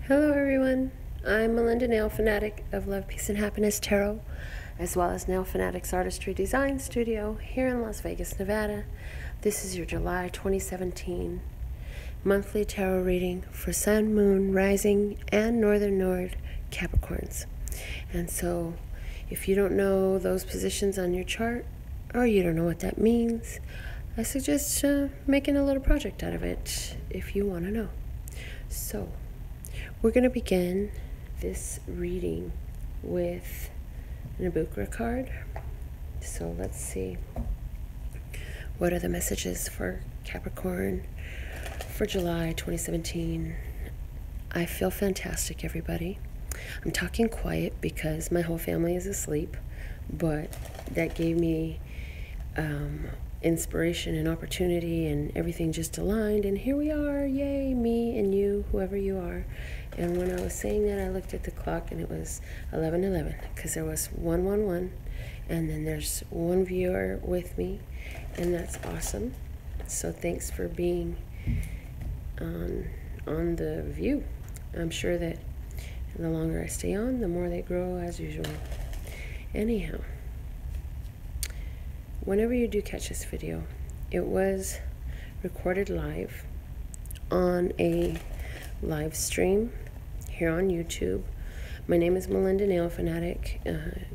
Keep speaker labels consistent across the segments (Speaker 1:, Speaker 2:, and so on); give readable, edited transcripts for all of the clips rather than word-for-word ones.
Speaker 1: Hello everyone, I'm Melinda NailFanatic of Love, Peace, and Happiness Tarot, as well as NailFanatic's Artistry Design Studio here in Las Vegas, Nevada. This is your July 2017 monthly tarot reading for Sun, Moon, Rising, and Northern Node Capricorns. And so, if you don't know those positions on your chart, or you don't know what that means, I suggest making a little project out of it if you want to know. So, we're going to begin this reading with an Abukra card. So let's see. What are the messages for Capricorn for July 2017? I feel fantastic, everybody. I'm talking quiet because my whole family is asleep, but that gave me inspiration and opportunity, and everything just aligned, and here we are. Yay, me and you, whoever you are. And when I was saying that, I looked at the clock and it was 11:11 because there was 111, and then there's one viewer with me, and that's awesome. So thanks for being on the view. I'm sure that the longer I stay on, the more they grow, as usual. Anyhow, whenever you do catch this video, it was recorded live on a live stream here on YouTube. My name is Melinda NailFanatic.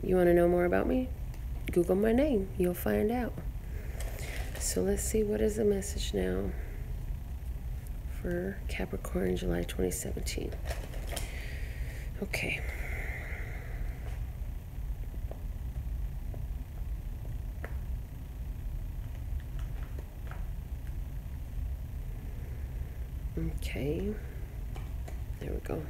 Speaker 1: You want to know more about me? Google my name. You'll find out. So let's see, what is the message now for Capricorn, July 2017? Okay. Okay, there we go.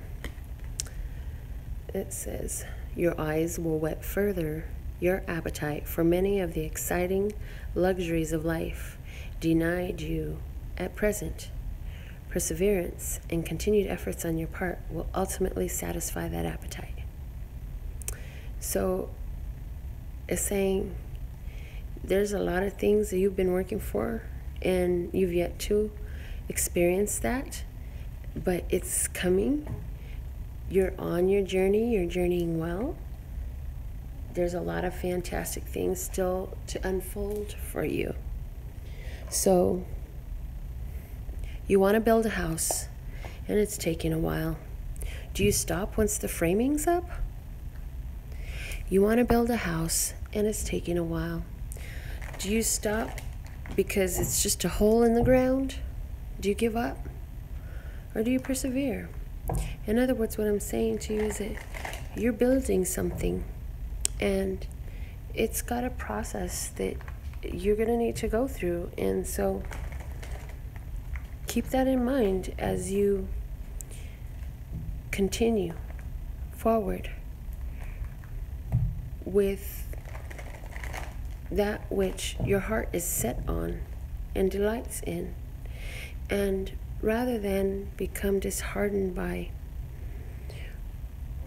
Speaker 1: It says, your eyes will whet further your appetite for many of the exciting luxuries of life denied you at present. Perseverance and continued efforts on your part will ultimately satisfy that appetite. So it's saying there's a lot of things that you've been working for and you've yet to experience that, but it's coming. You're on your journey, you're journeying well. There's a lot of fantastic things still to unfold for you. So you want to build a house and it's taking a while. Do you stop once the framing's up? You want to build a house and it's taking a while. Do you stop because it's just a hole in the ground? Do you give up? Or do you persevere? In other words, what I'm saying to you is that you're building something and it's got a process that you're going to need to go through. And so keep that in mind as you continue forward with that which your heart is set on and delights in. And rather than become disheartened by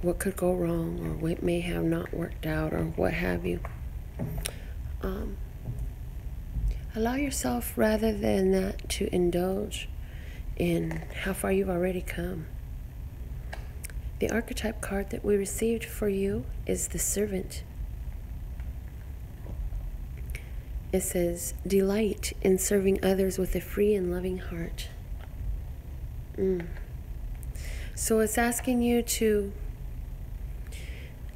Speaker 1: what could go wrong or what may have not worked out or what have you, allow yourself, rather than that, to indulge in how far you've already come. The archetype card that we received for you is the Servant. It says, delight in serving others with a free and loving heart. So it's asking you to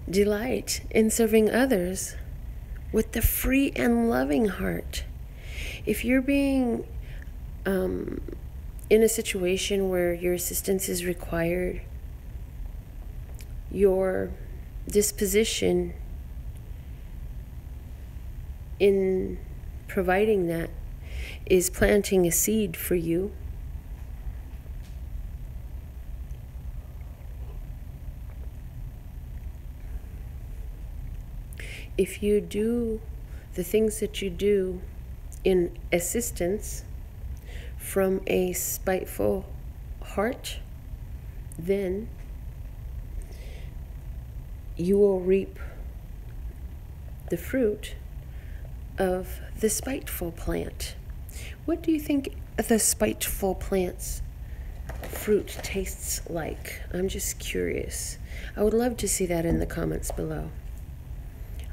Speaker 1: delight in serving others with the free and loving heart. If you're being in a situation where your assistance is required, your disposition in providing that is planting a seed for you. If you do the things that you do in assistance from a spiteful heart, then you will reap the fruit of the spiteful plant. What do you think the spiteful plants fruit tastes like. I'm just curious. I would love to see that in the comments below.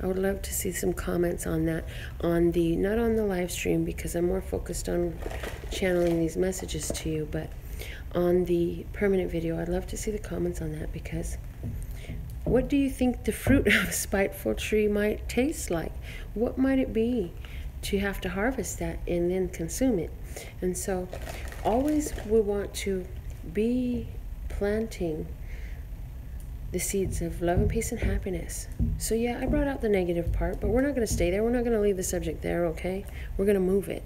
Speaker 1: I would love to see some comments on that, on the, not on the live stream because I'm more focused on channeling these messages to you, but on the permanent video, I'd love to see the comments on that, because what do you think the fruit of a spiteful tree might taste like? What might it be to have to harvest that and then consume it? And so always we want to be planting the seeds of love and peace and happiness. So yeah, I brought out the negative part, but we're not going to stay there. We're not going to leave the subject there, okay? We're going to move it.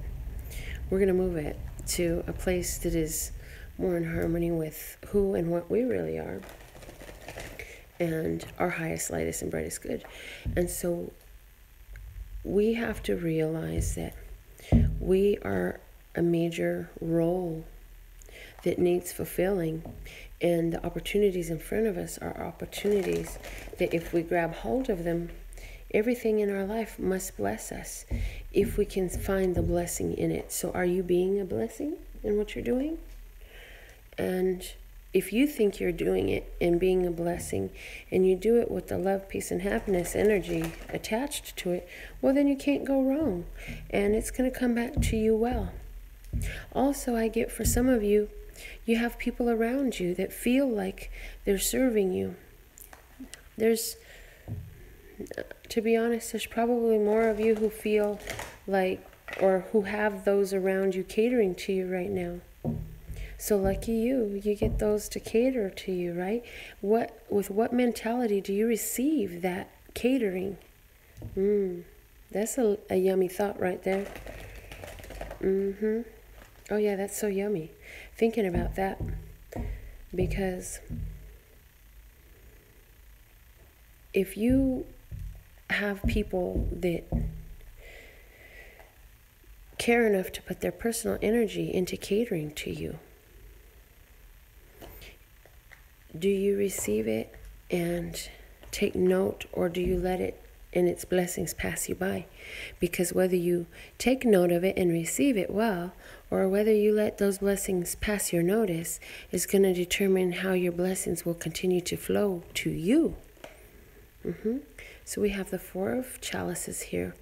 Speaker 1: We're going to move it to a place that is more in harmony with who and what we really are, and our highest, lightest, and brightest good. And so we have to realize that we are a major role that needs fulfilling, and the opportunities in front of us are opportunities that if we grab hold of them, everything in our life must bless us if we can find the blessing in it. So are you being a blessing in what you're doing? And if you think you're doing it and being a blessing, and you do it with the love, peace, and happiness energy attached to it, well, then you can't go wrong, and it's going to come back to you well. Also, I get for some of you, you have people around you that feel like they're serving you. There's, to be honest, there's probably more of you who feel like, or who have those around you catering to you right now. So lucky you, you get those to cater to you, right? With what mentality do you receive that catering? That's a yummy thought right there. Oh yeah, that's so yummy. Thinking about that, because if you have people that care enough to put their personal energy into catering to you, do you receive it and take note, or do you let it and its blessings pass you by? Because whether you take note of it and receive it well, or whether you let those blessings pass your notice, is going to determine how your blessings will continue to flow to you. So we have the Four of Chalices here.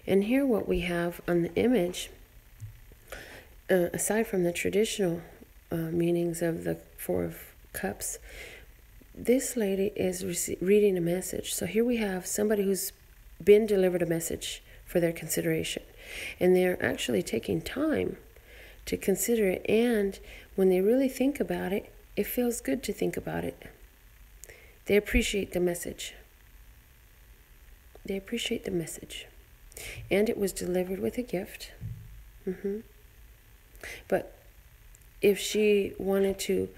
Speaker 1: And here what we have on the image, aside from the traditional meanings of the Four of Cups, this lady is reading a message. So here we have somebody who's been delivered a message for their consideration, and they're actually taking time to consider it, and when they really think about it, it feels good to think about it. They appreciate the message. They appreciate the message, and it was delivered with a gift. But if she wanted to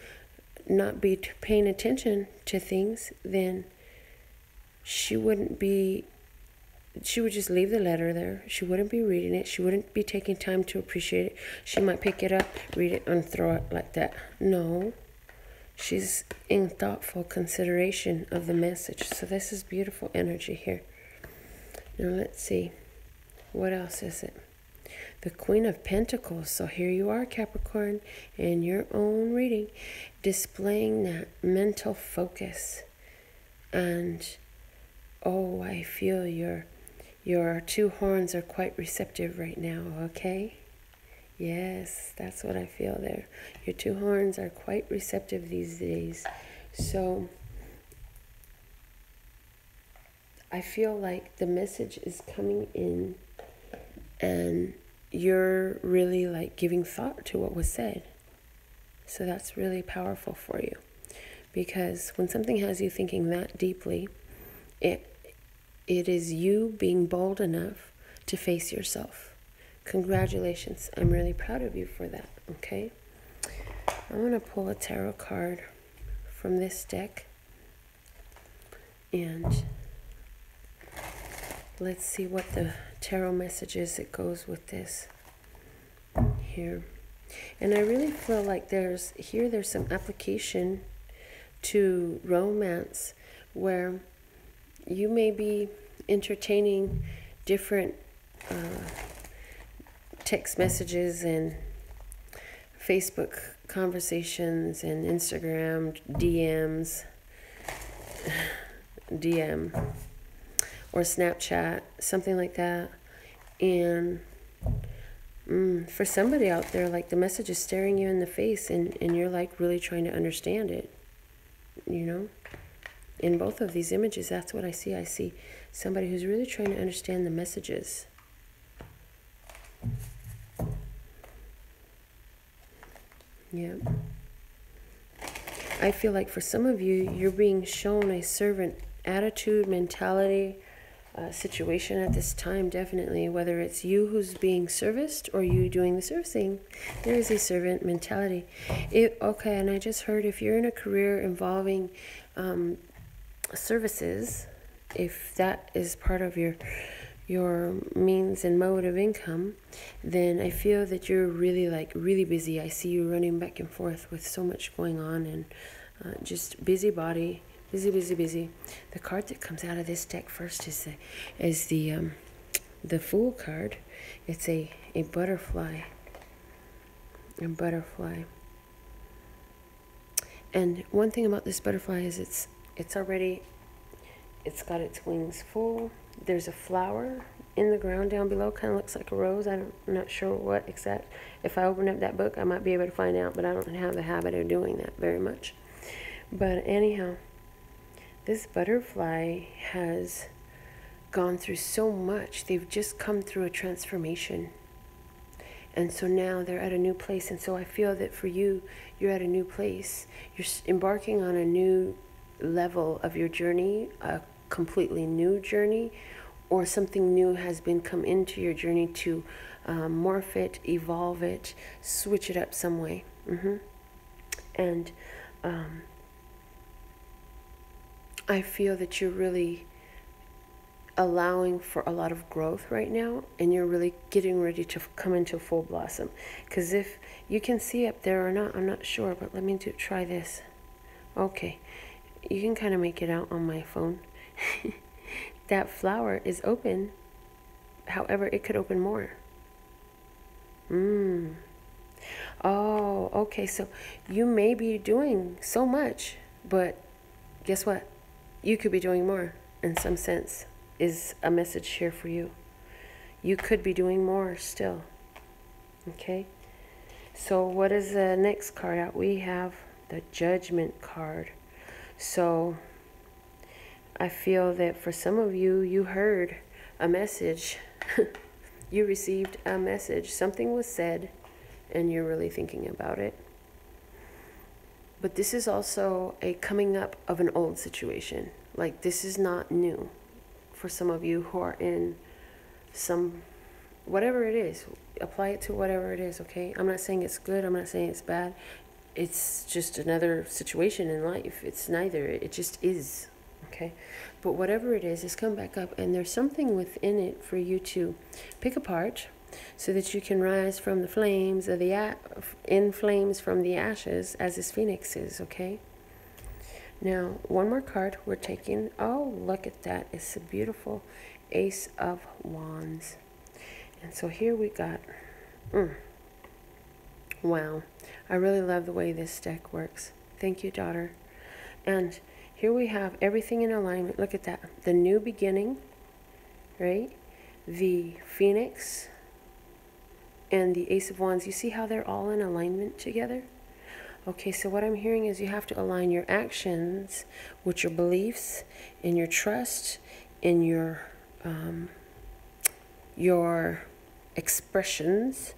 Speaker 1: not be paying attention to things, then she would just leave the letter there. She wouldn't be reading it. She wouldn't be taking time to appreciate it. She might pick it up, read it, and throw it like that. No, she's in thoughtful consideration of the message. So this is beautiful energy here. Now let's see, what else is it? The Queen of Pentacles. So here you are, Capricorn, in your own reading, displaying that mental focus. And oh, I feel your two horns are quite receptive right now, okay? Yes, that's what I feel there. Your two horns are quite receptive these days. So I feel like the message is coming in, and you're really like giving thought to what was said. So that's really powerful for you, because when something has you thinking that deeply, it is you being bold enough to face yourself. Congratulations. I'm really proud of you for that, okay? I want to pull a tarot card from this deck, and let's see what the tarot message is that goes with this here. And I really feel like there's some application to romance, where you may be entertaining different text messages and Facebook conversations and Instagram DM or Snapchat, something like that. And for somebody out there, like the message is staring you in the face, and you're like really trying to understand it, you know? In both of these images, that's what I see. I see somebody who's really trying to understand the messages. Yeah. I feel like for some of you, you're being shown a servant attitude, mentality, situation at this time, definitely. Whether it's you who's being serviced or you doing the servicing, there is a servant mentality. Okay, and I just heard if you're in a career involving services, if that is part of your means and mode of income, then I feel that you're really busy. I see you running back and forth with so much going on, and just busybody, busy. The card that comes out of this deck first is the Fool card. It's a butterfly. A butterfly. And one thing about this butterfly is it's got its wings full. There's a flower in the ground down below, kind of looks like a rose. I'm not sure what exact. If I open up that book, I might be able to find out, but I don't have the habit of doing that very much. But anyhow, this butterfly has gone through so much. They've just come through a transformation. And so now they're at a new place. And so I feel that for you, you're at a new place. You're embarking on a new level of your journey, a completely new journey, or something new has been come into your journey to morph it, evolve it, switch it up some way. And I feel that you're really allowing for a lot of growth right now, and you're really getting ready to come into full blossom. Because if you can see up there or not, I'm not sure, but let me try this. Okay, you can kind of make it out on my phone. That flower is open. However, it could open more. Oh, okay, so you may be doing so much, but guess what? You could be doing more in some sense, is a message here for you. You could be doing more still. Okay? So what is the next card out? We have the Judgment card. So I feel that for some of you, you heard a message. You received a message. Something was said, and you're really thinking about it. But this is also a coming up of an old situation. Like, this is not new for some of you who are in some, whatever it is, apply it to whatever it is, okay? I'm not saying it's good. I'm not saying it's bad. It's just another situation in life. It's neither. It just is, okay? But whatever it is, it's come back up, and there's something within it for you to pick apart, so that you can rise from the flames of in flames from the ashes, as this phoenix is, okay? Now, one more card we're taking. Oh, look at that. It's a beautiful Ace of Wands. And so here we got, wow. I really love the way this deck works. Thank you, daughter. And here we have everything in alignment. Look at that. The new beginning, right? The Phoenix and the Ace of Wands. You see how they're all in alignment together? Okay, so what I'm hearing is you have to align your actions with your beliefs and your trust and your expressions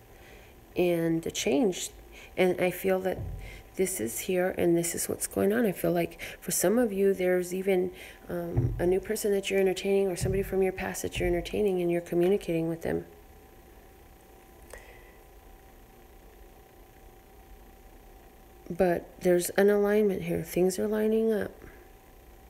Speaker 1: and the change. And I feel that this is here and this is what's going on. I feel like for some of you, there's even a new person that you're entertaining, or somebody from your past that you're entertaining, and you're communicating with them. But there's an alignment here. Things are lining up.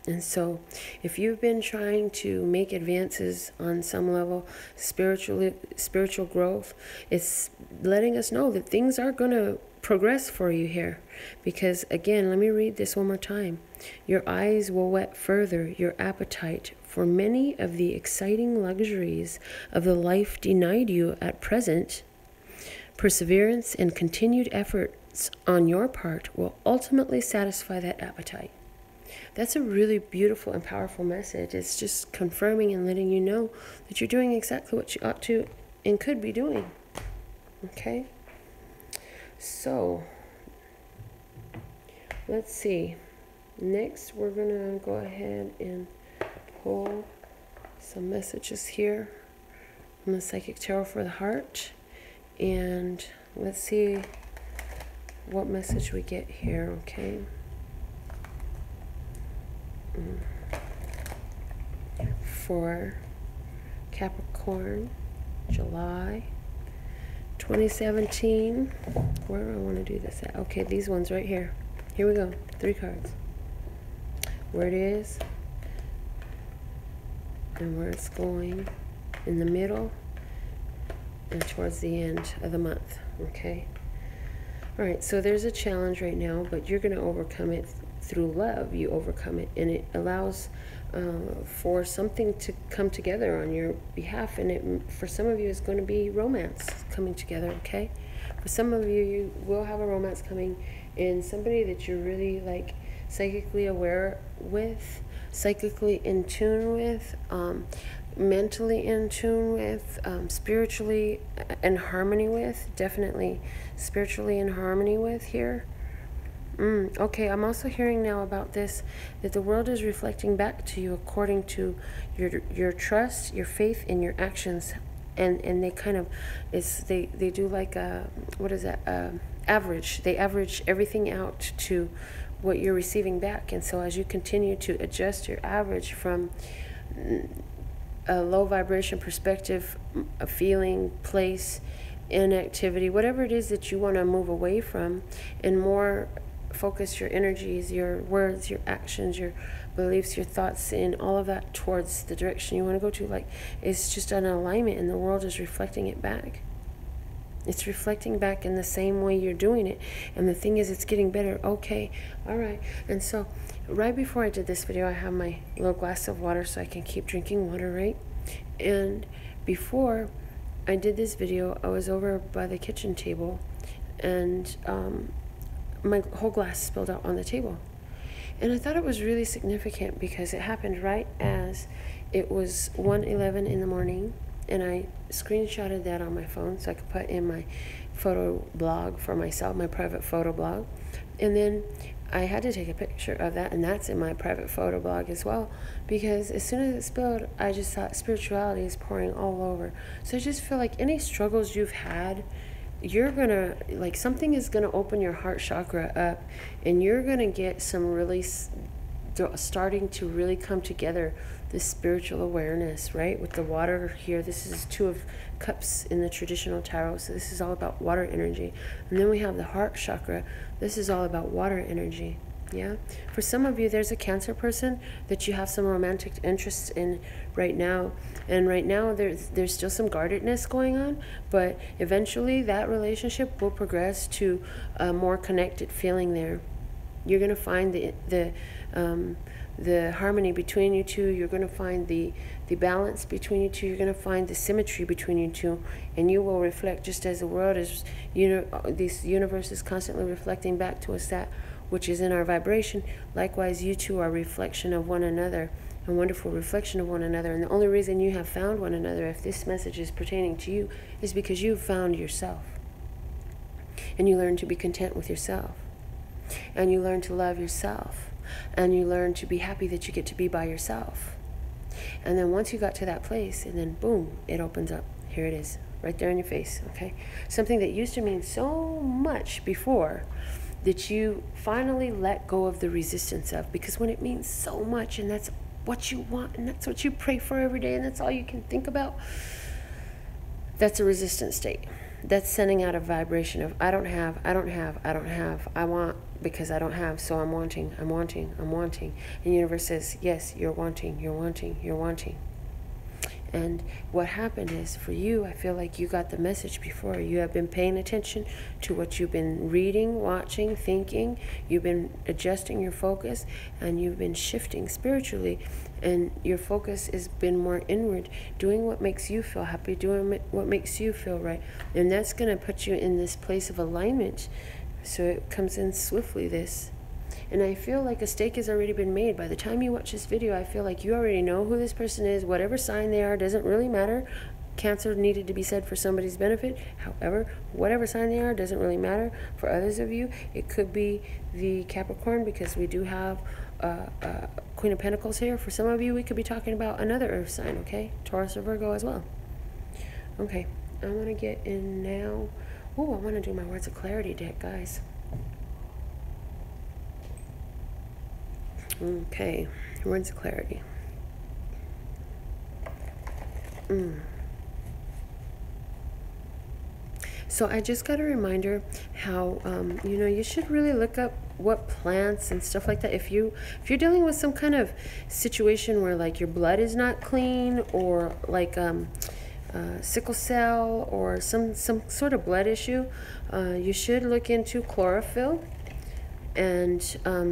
Speaker 1: And so if you've been trying to make advances on some level, spiritual growth, it's letting us know that things are going to progress for you here. Because again, let me read this one more time. Your eyes will whet further your appetite for many of the exciting luxuries of the life denied you at present. Perseverance and continued effort on your part will ultimately satisfy that appetite. That's a really beautiful and powerful message. It's just confirming and letting you know that you're doing exactly what you ought to and could be doing. Okay? So, let's see. Next, we're going to go ahead and pull some messages here from the Psychic Tarot for the Heart. And let's see what message we get here, okay? For Capricorn, July 2017. Where do I want to do this at? Okay, these ones right here. Here we go. 3 cards. Where it is and where it's going in the middle and towards the end of the month. Okay. All right, so there's a challenge right now, but you're going to overcome it through love. You overcome it, and it allows for something to come together on your behalf. And it, for some of you, it's going to be romance coming together. Okay. For some of you, you will have a romance coming in, somebody that you're really like psychically aware with, psychically in tune with, mentally in tune with, spiritually in harmony with, definitely spiritually in harmony with here. Okay, I'm also hearing now about this, that the world is reflecting back to you according to your trust, your faith, and your actions. And they kind of, they do like a, what is that, average. They average everything out to what you're receiving back. And so as you continue to adjust your average from a low vibration perspective, a feeling, place, inactivity, whatever it is that you want to move away from, and more focus your energies, your words, your actions, your beliefs, your thoughts, and all of that towards the direction you want to go to. Like, it's just an alignment, and the world is reflecting it back. It's reflecting back in the same way you're doing it. And the thing is, it's getting better. Okay, all right. And so right before I did this video, I have my little glass of water so I can keep drinking water, right? And before I did this video, I was over by the kitchen table, and my whole glass spilled out on the table. And I thought it was really significant because it happened right as it was 1:11 in the morning, and I screenshotted that on my phone so I could put in my photo blog for myself, my private photo blog. And then I had to take a picture of that, and that's in my private photo blog as well, because as soon as it spilled, I just thought spirituality is pouring all over. So I just feel like any struggles you've had, you're gonna, like, something is gonna open your heart chakra up, and you're gonna get some really starting to really come together, this spiritual awareness, right? With the water here, this is 2 of Cups in the traditional tarot, so this is all about water energy. And then we have the heart chakra. This is all about water energy. Yeah, for some of you, there's a Cancer person that you have some romantic interest in right now, and right now there's still some guardedness going on, but eventually that relationship will progress to a more connected feeling there. You're going to find the harmony between you two. You're going to find the balance between you two. You're going to find the symmetry between you two, and you will reflect, just as the world is, this universe is constantly reflecting back to us that which is in our vibration. Likewise, you two are a reflection of one another, a wonderful reflection of one another. And the only reason you have found one another, if this message is pertaining to you, is because you've found yourself, and you learn to be content with yourself, and you learn to love yourself, and you learn to be happy that you get to be by yourself. And then once you got to that place, and then boom, it opens up. Here it is, right there in your face, okay? Something that used to mean so much before, that you finally let go of the resistance of, because when it means so much, and that's what you want, and that's what you pray for every day, and that's all you can think about, that's a resistant state. That's sending out a vibration of, I don't have, I don't have, I don't have, I want because I don't have, so I'm wanting, I'm wanting, I'm wanting. And the universe says, yes, you're wanting, you're wanting, you're wanting. And what happened is, for you, I feel like you got the message before. You have been paying attention to what you've been reading, watching, thinking. You've been adjusting your focus, and you've been shifting spiritually. And your focus has been more inward, doing what makes you feel happy, doing what makes you feel right. And that's going to put you in this place of alignment So it comes in swiftly, this. And I feel like a stake has already been made. By the time you watch this video, I feel like you already know who this person is. Whatever sign they are doesn't really matter. Cancer needed to be said for somebody's benefit. However, whatever sign they are doesn't really matter. For others of you, it could be the Capricorn, because we do have Queen of Pentacles here. For some of you, we could be talking about another earth sign, okay? Taurus or Virgo as well. Okay, I want to get in now. Oh, I want to do my Words of Clarity deck, guys. Okay, Words of Clarity. So I just got a reminder how, you know, you should really look up what plants and stuff like that. If you're dealing with some kind of situation where like your blood is not clean, or like sickle cell, or some sort of blood issue, you should look into chlorophyll. And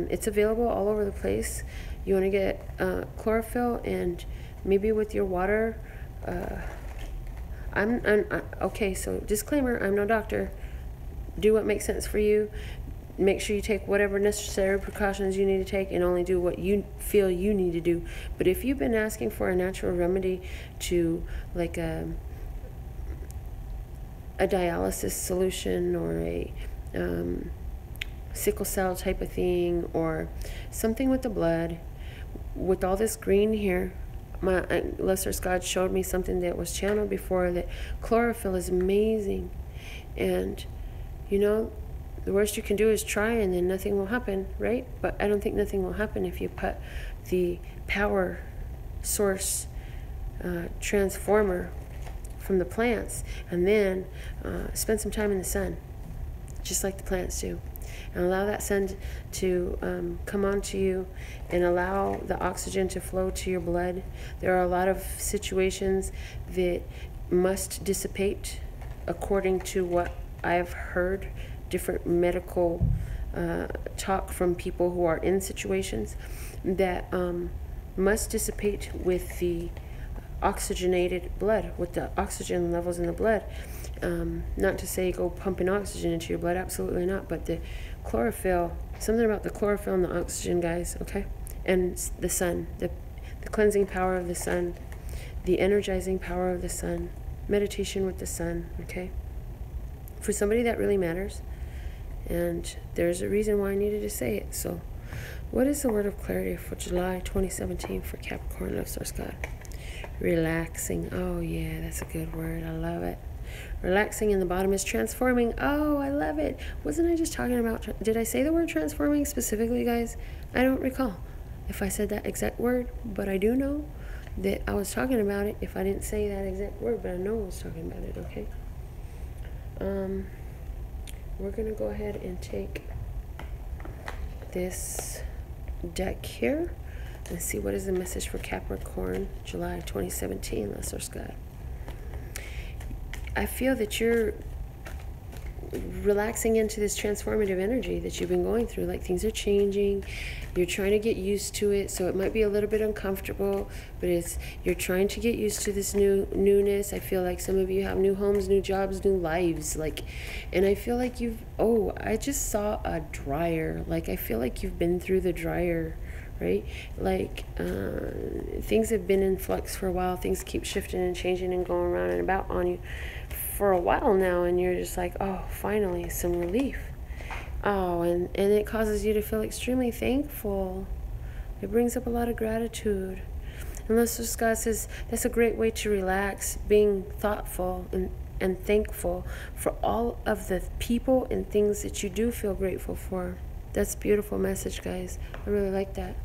Speaker 1: it's available all over the place. You want to get chlorophyll, and maybe with your water. Okay, so disclaimer, I'm no doctor. Do what makes sense for you. Make sure you take whatever necessary precautions you need to take, and only do what you feel you need to do. But if you've been asking for a natural remedy to like a dialysis solution, or a sickle cell type of thing, or something with the blood, with all this green here, my lesser God showed me something that was channeled before, that chlorophyll is amazing. And you know, the worst you can do is try, and then nothing will happen, right? But I don't think nothing will happen if you put the power source transformer from the plants, and then spend some time in the sun, just like the plants do, and allow that sun to come onto you, and allow the oxygen to flow to your blood. There are a lot of situations that must dissipate, according to what I've heard, different medical talk from people who are in situations, that must dissipate with the oxygenated blood, with the oxygen levels in the blood. Not to say go pumping oxygen into your blood, absolutely not, but the chlorophyll, something about the chlorophyll and the oxygen, guys, okay? And the sun, the cleansing power of the sun, the energizing power of the sun, meditation with the sun, okay? For somebody that really matters, and there's a reason why I needed to say it. So what is the word of clarity for July 2017 for Capricorn, Love Source God? Relaxing. Oh yeah, that's a good word. I love it. Relaxing, and the bottom is transforming. Oh, I love it. Wasn't I just talking about, did I say the word transforming specifically, guys? I don't recall if I said that exact word, but I do know that I was talking about it if I didn't say that exact word, but I know I was talking about it, okay? We're gonna go ahead and take this deck here and see what is the message for Capricorn, July 2017, Lesser Scott. I feel that you're relaxing into this transformative energy that you've been going through. Like, things are changing, you're trying to get used to it, so it might be a little bit uncomfortable, but you're trying to get used to this newness. I feel like some of you have new homes, new jobs, new lives, like, and I feel like I just saw a dryer. Like, I feel like you've been through the dryer, right? Like, things have been in flux for a while. Things keep shifting and changing and going around and about on you for a while now, and you're just like, oh, finally some relief. Oh, and it causes you to feel extremely thankful. It brings up a lot of gratitude. And Lesser Scott says that's a great way to relax, being thoughtful and thankful for all of the people and things that you do feel grateful for. That's a beautiful message, guys. I really like that.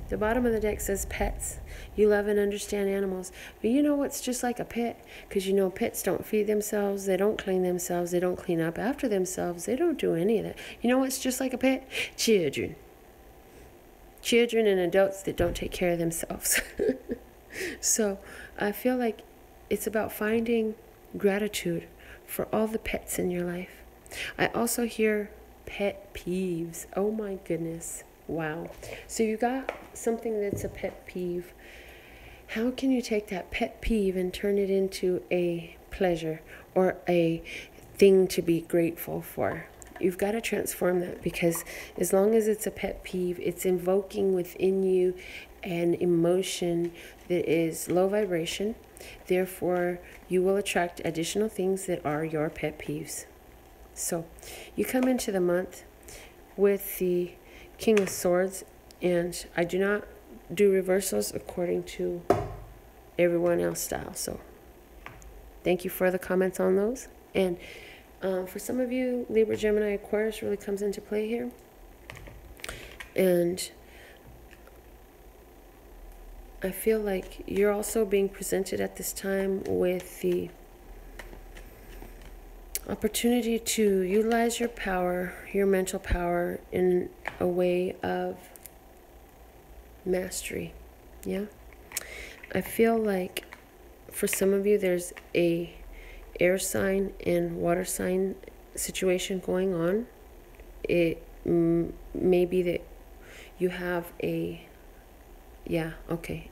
Speaker 1: The bottom of the deck says pets. You love and understand animals. But you know what's just like a pet? Because you know pets don't feed themselves. They don't clean themselves. They don't clean up after themselves. They don't do any of that. You know what's just like a pet? Children. Children and adults that don't take care of themselves. So I feel like it's about finding gratitude for all the pets in your life. I also hear pet peeves. Oh my goodness. Wow. So you got something that's a pet peeve. How can you take that pet peeve and turn it into a pleasure or a thing to be grateful for? you've got to transform that, because as long as it's a pet peeve, it's invoking within you an emotion that is low vibration. Therefore, you will attract additional things that are your pet peeves. So you come into the month with the King of Swords, and I do not do reversals according to everyone else's style. So thank you for the comments on those. And for some of you, Libra, Gemini, Aquarius really comes into play here. And I feel like you're also being presented at this time with the opportunity to utilize your power, your mental power, in a way of mastery. Yeah, I feel like for some of you there's a air sign and water sign situation going on. It may be that you have a, yeah, okay,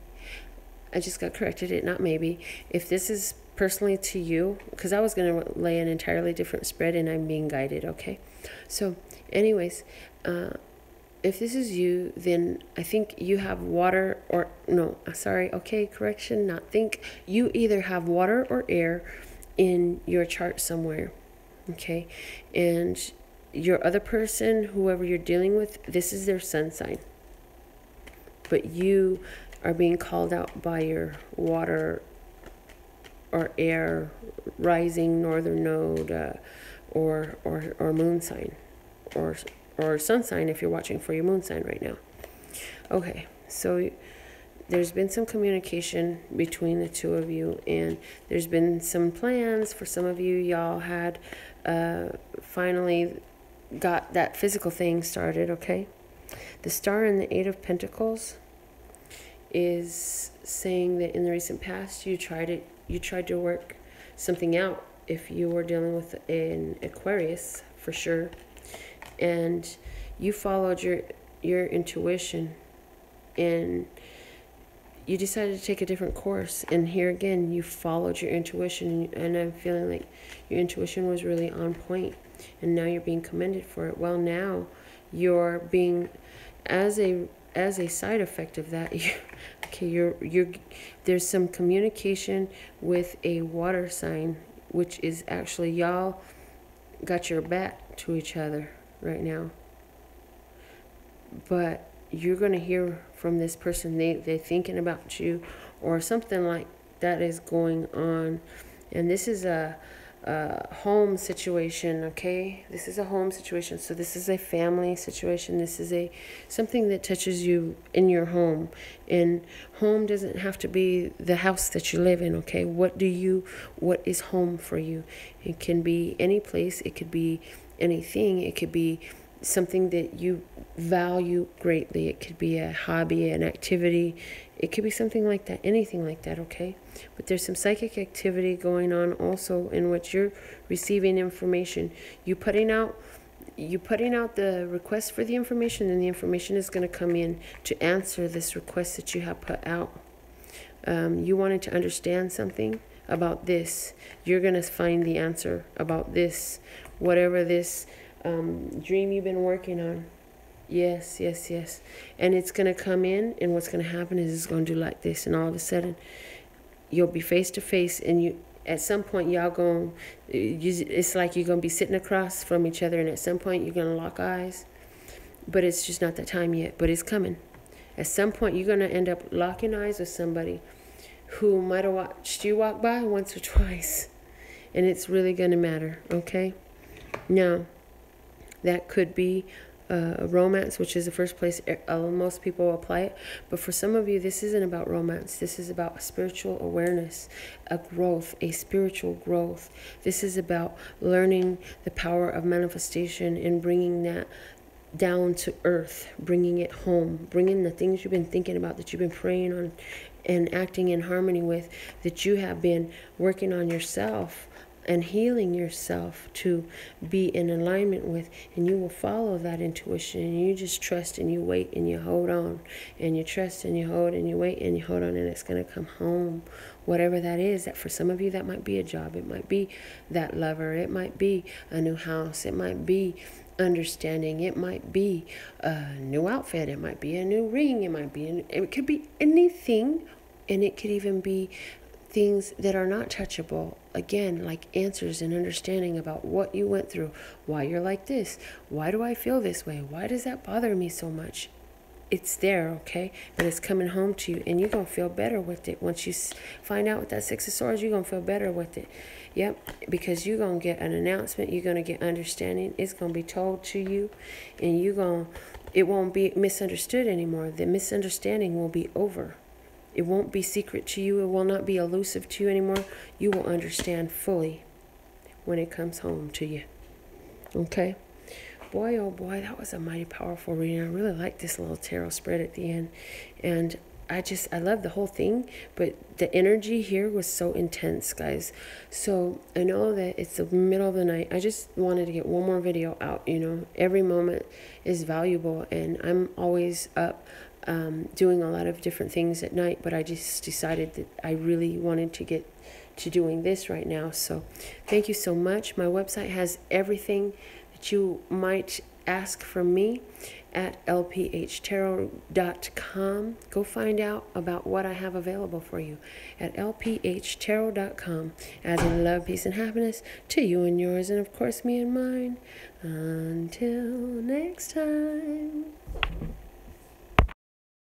Speaker 1: I just got corrected, it not maybe. If this is personally to you, because I was going to lay an entirely different spread and I'm being guided, okay? So anyways, if this is you, then I think you have water or, no, sorry, okay, correction, not think. You either have water or air in your chart somewhere, okay? And your other person, whoever you're dealing with, this is their sun sign. But you are being called out by your water or air rising northern node or moon sign or sun sign if you're watching for your moon sign right now. Okay, so there's been some communication between the two of you, and there's been some plans. For some of you, y'all had finally got that physical thing started, okay? The Star and the Eight of Pentacles is saying that in the recent past you tried to work something out if you were dealing with an Aquarius, for sure, and you followed your intuition and you decided to take a different course. And here again, you followed your intuition, and I'm feeling like your intuition was really on point, and now you're being commended for it. Well, now you're being, as a side effect of that, okay, there's some communication with a water sign, which is actually y'all got your back to each other right now. But you're going to hear from this person, they're thinking about you or something like that is going on. And this is a home situation, okay? This is a home situation. So this is a family situation. This is something that touches you in your home. And home doesn't have to be the house that you live in, okay? What is home for you? It can be any place. It could be anything. It could be something that you value greatly. It could be a hobby, an activity. It could be something like that, anything like that, okay? But there's some psychic activity going on also in which you're receiving information. You putting out the request for the information, and the information is going to come in to answer this request that you have put out. You wanted to understand something about this. You're going to find the answer about this, whatever this dream you've been working on. Yes. And it's going to come in, and what's going to happen is it's going to do like this, and all of a sudden you'll be face to face, and you at some point it's like you're going to be sitting across from each other, and at some point you're going to lock eyes, but it's just not the time yet, but it's coming. At some point you're going to end up locking eyes with somebody who might have watched you walk by once or twice, and it's really going to matter, okay? Now, that could be romance, which is the first place most people apply it. But for some of you, this isn't about romance. This is about spiritual awareness, a growth, a spiritual growth. This is about learning the power of manifestation and bringing that down to earth, bringing it home, bringing the things you've been thinking about, that you've been praying on and acting in harmony with, that you have been working on yourself and healing yourself to be in alignment with, and you will follow that intuition, and you just trust and you wait and you hold on, and you trust and you hold and you wait and you hold on, and it's going to come home, whatever that is. That for some of you, that might be a job, it might be that lover, it might be a new house, it might be understanding, it might be a new outfit, it might be a new ring, it could be anything, and it could even be things that are not touchable. Again, like answers and understanding about what you went through, why you're like this, why do I feel this way, why does that bother me so much. It's there, okay? But it's coming home to you, and you're going to feel better with it. Once you find out with that Six of Swords, you're going to feel better with it. Yep, because you're going to get an announcement, you're going to get understanding, it's going to be told to you, and it won't be misunderstood anymore. The misunderstanding will be over. It won't be secret to you. It will not be elusive to you anymore. You will understand fully when it comes home to you. Okay? Boy, oh boy, that was a mighty powerful reading. I really like this little tarot spread at the end. And I love the whole thing, but the energy here was so intense, guys. So I know that it's the middle of the night. I just wanted to get one more video out, you know. Every moment is valuable, and I'm always up doing a lot of different things at night, but I just decided that I really wanted to get to doing this right now. So thank you so much. My website has everything that you might ask from me at lphtarot.com. Go find out about what I have available for you at lphtarot.com, as in love, peace, and happiness to you and yours, and of course me and mine. Until next time.